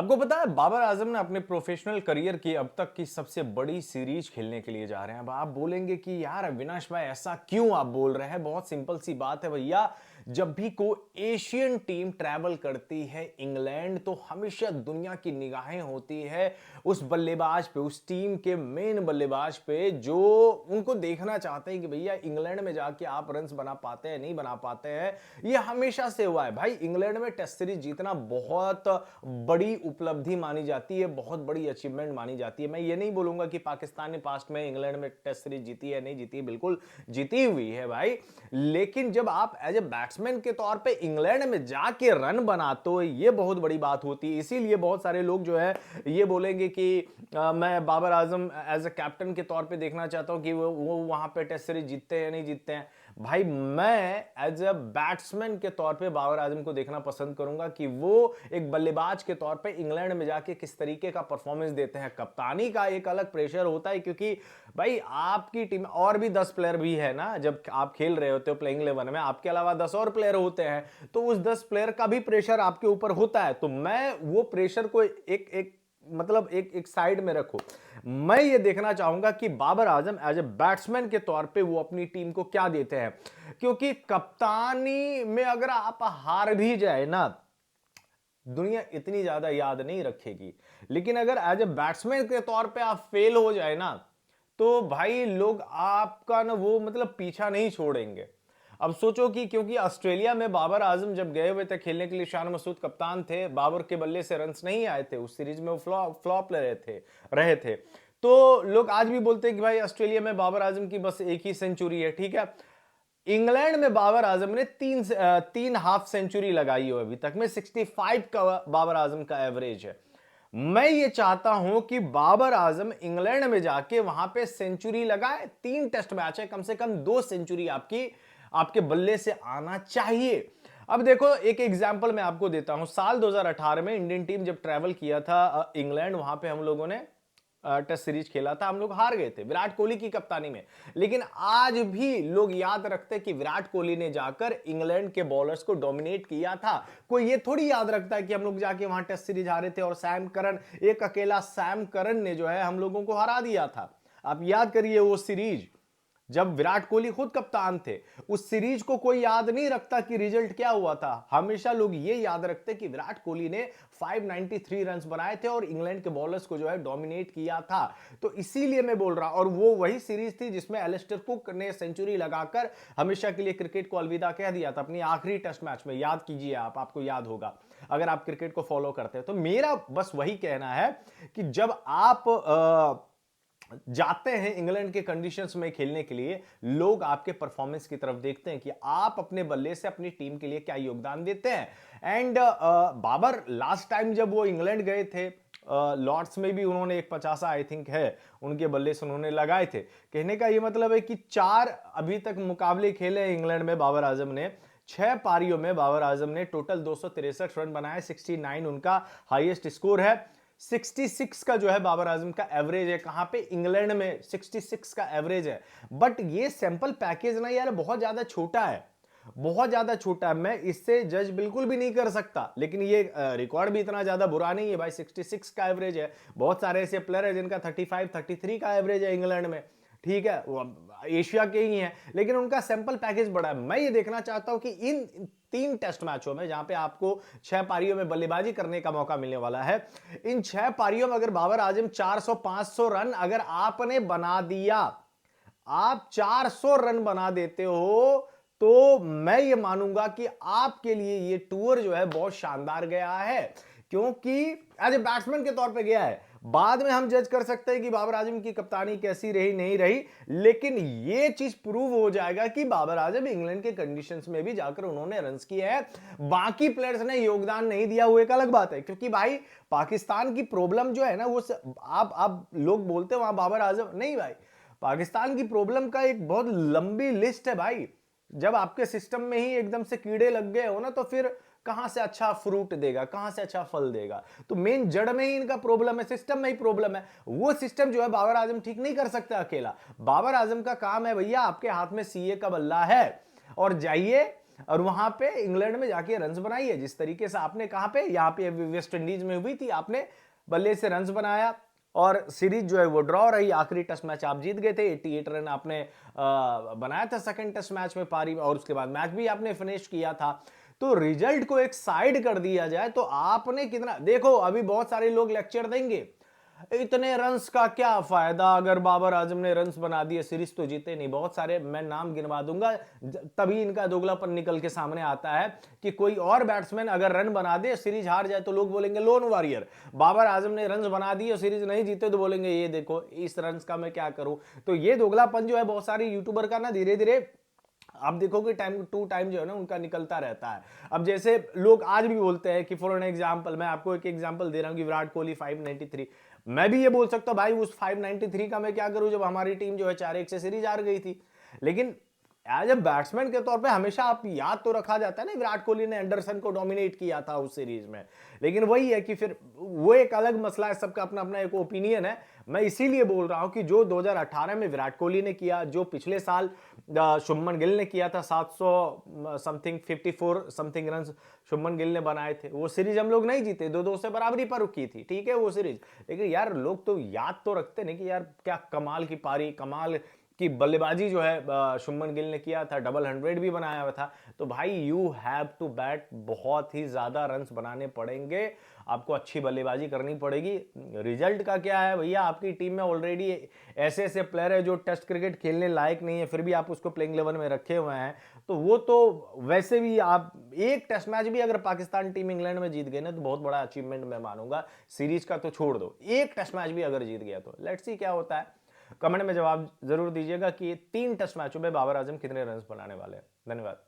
आपको पता है बाबर आजम ने अपने प्रोफेशनल करियर की अब तक की सबसे बड़ी सीरीज खेलने के लिए जा रहे हैं। अब आप बोलेंगे कि यार अविनाश भाई ऐसा क्यों आप बोल रहे हैं? बहुत सिंपल सी बात है भैया। जब भी कोई एशियन टीम ट्रैवल करती है इंग्लैंड, तो हमेशा दुनिया की निगाहें होती है उस बल्लेबाज पे, उस टीम के मेन बल्लेबाज पे, जो उनको देखना चाहते हैं कि भैया इंग्लैंड में जाके आप रन्स बना पाते हैं नहीं बना पाते हैं। ये हमेशा से हुआ है भाई। इंग्लैंड में टेस्ट सीरीज जीतना बहुत बड़ी उपलब्धि मानी जाती है, बहुत बड़ी अचीवमेंट मानी जाती है। मैं ये नहीं बोलूंगा कि पाकिस्तान ने पास्ट में इंग्लैंड में टेस्ट सीरीज जीती है नहीं जीती है, बिल्कुल जीती हुई है भाई। लेकिन जब आप एज ए बैट्समैन के तौर पे इंग्लैंड में जाके रन बनाते हो, ये बहुत बड़ी बात होती है। इसीलिए बहुत सारे लोग जो है ये बोलेंगे कि मैं Babar Azam as a captain के तौर पे देखना चाहता हूं कि वो वहां पे टेस्ट सीरीज जीतते हैं नहीं जीतते हैं। भाई मैं एज ए बैट्समैन के तौर पे बाबर आजम को देखना पसंद करूंगा कि वो एक बल्लेबाज के तौर पे इंग्लैंड में जाके किस तरीके का परफॉर्मेंस देते हैं। कप्तानी का एक अलग प्रेशर होता है, क्योंकि भाई आपकी टीम और भी 10 प्लेयर भी है ना। जब आप खेल रहे होते हो प्लेइंग 11 में, आपके अलावा 10 और प्लेयर होते हैं, तो उस 10 प्लेयर का भी प्रेशर आपके ऊपर होता है। तो मैं वो प्रेशर को एक एक मतलब एक साइड में रखो। मैं ये देखना चाहूंगा कि Babar Azam as a batsman के तौर पे वो अपनी टीम को क्या देते हैं। क्योंकि कप्तानी में अगर आप हार भी जाए ना, दुनिया इतनी ज्यादा याद नहीं रखेगी। लेकिन अगर एज ए बैट्समैन के तौर पे आप फेल हो जाए ना, तो भाई लोग आपका ना वो मतलब पीछा नहीं छोड़ेंगे। अब सोचो कि क्योंकि ऑस्ट्रेलिया में बाबर आजम जब गए हुए थे खेलने के लिए, शान मसूद कप्तान थे, बाबर के बल्ले से रन्स नहीं आए थे उस सीरीज में, वो फ्लॉप रहे थे। तो लोग आज भी बोलते हैं कि भाई ऑस्ट्रेलिया में बाबर आजम की बस एक ही सेंचुरी है। ठीक है, इंग्लैंड में बाबर आजम ने तीन हाफ सेंचुरी लगाई हो अभी तक में, 65 का बाबर आजम का एवरेज है। मैं ये चाहता हूं कि बाबर आजम इंग्लैंड में जाके वहां पे सेंचुरी लगाए। 3 टेस्ट मैच है, कम से कम 2 सेंचुरी आपके बल्ले से आना चाहिए। अब देखो एक एग्जांपल मैं आपको देता हूं। साल 2018 में इंडियन टीम जब ट्रैवल किया था इंग्लैंड, वहां पे हम लोगों ने टेस्ट सीरीज खेला था, हम लोग हार गए थे विराट कोहली की कप्तानी में। लेकिन आज भी लोग याद रखते कि विराट कोहली ने जाकर इंग्लैंड के बॉलर्स को डोमिनेट किया था। कोई ये थोड़ी याद रखता है कि हम लोग जाके वहां टेस्ट सीरीज हारे थे और एक अकेला सैम करन ने जो है हम लोगों को हरा दिया था। आप याद करिए वो सीरीज जब विराट कोहली खुद कप्तान थे। उस सीरीज को कोई याद नहीं रखता कि रिजल्ट क्या हुआ था। हमेशा लोग ये याद रखते कि विराट कोहली ने 593 रन्स बनाए थे और इंग्लैंड के बॉलर्स को जो है डोमिनेट किया था। तो इसीलिए मैं बोल रहा, और वो वही सीरीज थी जिसमें एलिस्टर कुक ने सेंचुरी लगाकर हमेशा के लिए क्रिकेट को अलविदा कह दिया था अपनी आखिरी टेस्ट मैच में। याद कीजिए, आपको याद होगा अगर आप क्रिकेट को फॉलो करते हैं। तो मेरा बस वही कहना है कि जब आप जाते हैं इंग्लैंड के कंडीशंस में खेलने के लिए, लोग आपके परफॉर्मेंस की तरफ देखते हैं कि आप अपने बल्ले से अपनी टीम के लिए क्या योगदान देते हैं। एंड बाबर लास्ट टाइम जब वो इंग्लैंड गए थे, लॉर्ड्स में भी उन्होंने एक 50 आई थिंक है उनके बल्ले से उन्होंने लगाए थे। कहने का ये मतलब है कि 4 अभी तक मुकाबले खेले इंग्लैंड में बाबर आजम ने। 6 पारियों में बाबर आजम ने टोटल 263 रन बनाए, 69 उनका हाईएस्ट स्कोर है। 66 का जो है बाबर आजम का एवरेज है। कहां पे? इंग्लैंड में 66 का एवरेज है। बट ये सैंपल पैकेज ना यार बहुत ज्यादा छोटा है, बहुत ज्यादा छोटा है। मैं इससे जज बिल्कुल भी नहीं कर सकता, लेकिन ये रिकॉर्ड भी इतना ज्यादा बुरा नहीं है भाई। 66 का एवरेज है। बहुत सारे ऐसे प्लेयर है जिनका 35 33 का एवरेज है इंग्लैंड में। ठीक है, वो एशिया के ही हैं, लेकिन उनका सैंपल पैकेज बड़ा है। मैं ये देखना चाहता हूं कि इन 3 टेस्ट मैचों में, जहां पे आपको 6 पारियों में बल्लेबाजी करने का मौका मिलने वाला है, इन 6 पारियों में अगर बाबर आजम 400 500 रन अगर आपने बना दिया, आप 400 रन बना देते हो, तो मैं ये मानूंगा कि आपके लिए ये टूर जो है बहुत शानदार गया है। क्योंकि एज ए बैट्समैन के तौर पे गया है। बाद में हम जज कर सकते हैं कि बाबर आजम की कप्तानी कैसी रही नहीं रही, लेकिन ये चीज प्रूव हो जाएगा कि बाबर आजम इंग्लैंड के कंडीशंस में भी जाकर उन्होंने रन्स किए हैं। बाकी प्लेयर्स ने योगदान नहीं दिया, वो एक अलग बात है। क्योंकि भाई पाकिस्तान की प्रॉब्लम जो है ना, वो आप लोग बोलते हैं वहां बाबर आजम नहीं, भाई पाकिस्तान की प्रॉब्लम का एक बहुत लंबी लिस्ट है भाई। जब आपके सिस्टम में ही एकदम से कीड़े लग गए हो ना, तो फिर कहां से अच्छा फ्रूट देगा, कहां से अच्छा फल देगा। तो मेन जड़ में ही इनका प्रॉब्लम है, सिस्टम में ही प्रॉब्लम है। वो सिस्टम जो है बाबर आजम ठीक नहीं कर सकता अकेला। बाबर आजम का काम है भैया, आपके हाथ में सीए का बल्ला है और जाइए और वहां पे इंग्लैंड में जाके रन्स बनाई है, जिस तरीके से आपने कहां पे, यहाँ पे वेस्ट इंडीज में हुई थी, आपने बल्ले से रन्स बनाया और सीरीज जो है वो ड्रॉ रही। आखिरी टेस्ट मैच आप जीत गए थे, 88 रन आपने बनाया था सेकंड टेस्ट मैच में पारी में, और उसके बाद मैच भी आपने फिनिश किया था। तो रिजल्ट को एक साइड कर दिया जाए तो आपने कितना, देखो अभी बहुत सारे लोग लेक्चर देंगे इतने रन्स का क्या फायदा, अगर बाबर आजम ने रन्स बना दिए सीरीज तो जीते नहीं। बहुत सारे मैं नाम गिनवा दूंगा, तभी इनका दोगलापन निकल के सामने आता है कि कोई और बैट्समैन अगर रन बना दे सीरीज हार जाए तो लोग बोलेंगे लोन वॉरियर। बाबर आजम ने रन्स बना दिए और सीरीज नहीं जीते तो बोलेंगे ये देखो इस रन्स का मैं क्या करूं। तो ये दोगलापन जो है बहुत सारे यूट्यूबर का ना धीरे धीरे आप देखोगे टाइम टू टाइम जो है ना उनका निकलता रहता है। अब जैसे लोग आज भी बोलते हैं कि फॉर एन एग्जांपल, मैं आपको एक एग्जांपल दे रहा हूं कि विराट कोहली 593, मैं भी ये बोल सकता हूं भाई उस 593 का मैं क्या करूं जब हमारी टीम जो है 4-1 से सीरीज हार गई थी। लेकिन एज ए बैट्समैन के तौर पे हमेशा आप याद तो रखा जाता है ना विराट कोहली ने एंडरसन को डोमिनेट किया था उस सीरीज में। लेकिन वही है कि फिर वो एक अलग मसला है, सबका अपना अपना एक ओपिनियन है। मैं इसीलिए बोल रहा हूं कि जो 2018 में विराट कोहली ने किया, जो पिछले साल शुभमन गिल ने किया था 700 something 54 something run Shubman Gill ने बनाए थे, वो सीरीज हम लोग नहीं जीते, 2-2 से बराबरी पर रुकी थी, ठीक है वो सीरीज। लेकिन यार लोग तो याद तो रखते नहीं कि यार क्या कमाल की पारी, कमाल की बल्लेबाजी जो है शुभमन गिल ने किया था, डबल 100 भी बनाया हुआ था। तो भाई यू हैव टू बैट, बहुत ही ज्यादा रन्स बनाने पड़ेंगे, आपको अच्छी बल्लेबाजी करनी पड़ेगी। रिजल्ट का क्या है भैया, आपकी टीम में ऑलरेडी ऐसे ऐसे प्लेयर है जो टेस्ट क्रिकेट खेलने लायक नहीं है, फिर भी आप उसको प्लेइंग 11 में रखे हुए हैं। तो वो तो वैसे भी आप एक टेस्ट मैच भी अगर पाकिस्तान टीम इंग्लैंड में जीत गए ना तो बहुत बड़ा अचीवमेंट मैं मानूंगा। सीरीज का तो छोड़ दो, एक टेस्ट मैच भी अगर जीत गया तो लेट्स सी क्या होता है। कमेंट में जवाब जरूर दीजिएगा कि 3 टेस्ट मैचों में बाबर आजम कितने रन बनाने वाले हैं। धन्यवाद।